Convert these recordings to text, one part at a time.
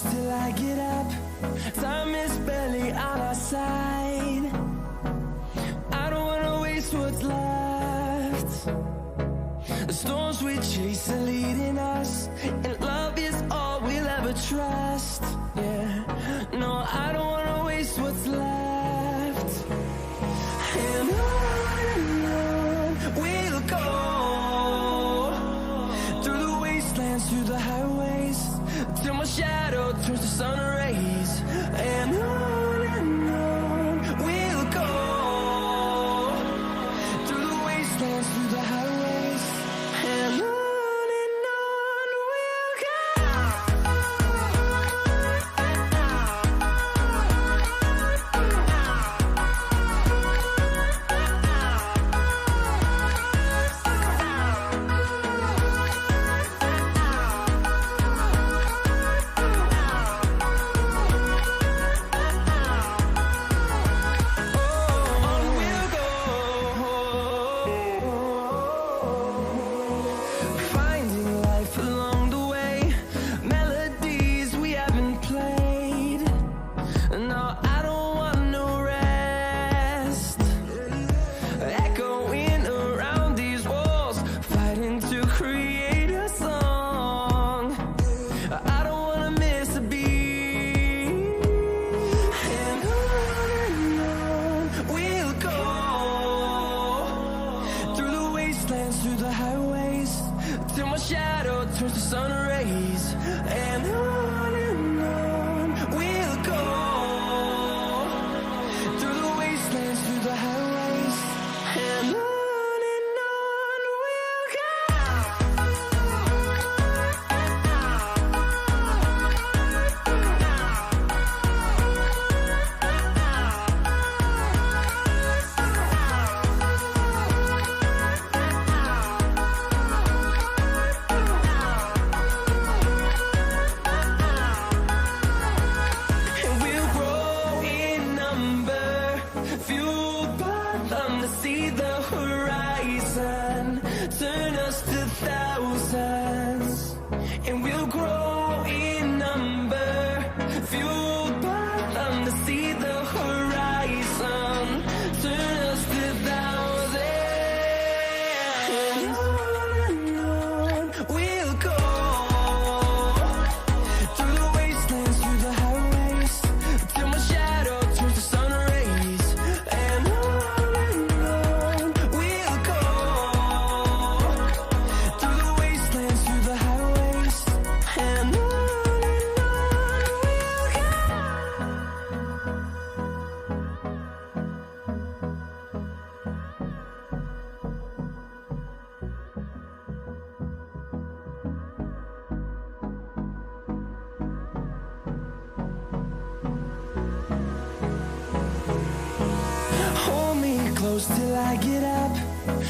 close till I get up. Time is barely on our side. I don't wanna waste what's left. The storms we chase are leading us, and love is all we'll ever trust. Yeah, no, I don't wanna waste what's left. And on we'll go, through the wastelands, through the highways, till my shadow turns to sun rays. And on we'll go, through the wastelands, through the highways, and on we'll go. Finding life along the way, melodies we haven't played. No, I don't want no rest. Echoing around these walls, fighting to create a song. I don't wanna miss a beat. And on we'll go, through the wastelands, through the highways, till my shadow turns to sun rays. And on we'll go, through the wastelands, through the highways, and on we'll go. And we'll grow in number, fueled by them to see the horizon, turn us to thousands. And we'll grow in number, fueled by them to see the horizon, turn us to thousands. And on we'll go, through the wastelands, through the highways, till my shadow turns to sun rays. And on we'll go, through the wastelands, through the highways, and on we'll go. Hold me close till I get up.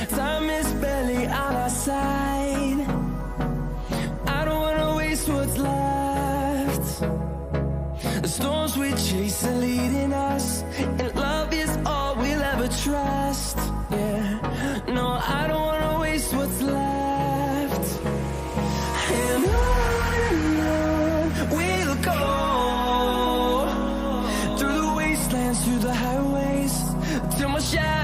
Time is barely on our side. I don't wanna waste what's left. The storms we chase are leading us, and love is all we'll ever trust. Yeah, no, I don't wanna waste what's left. And on we'll go, through the wastelands, through the highways, till my shadow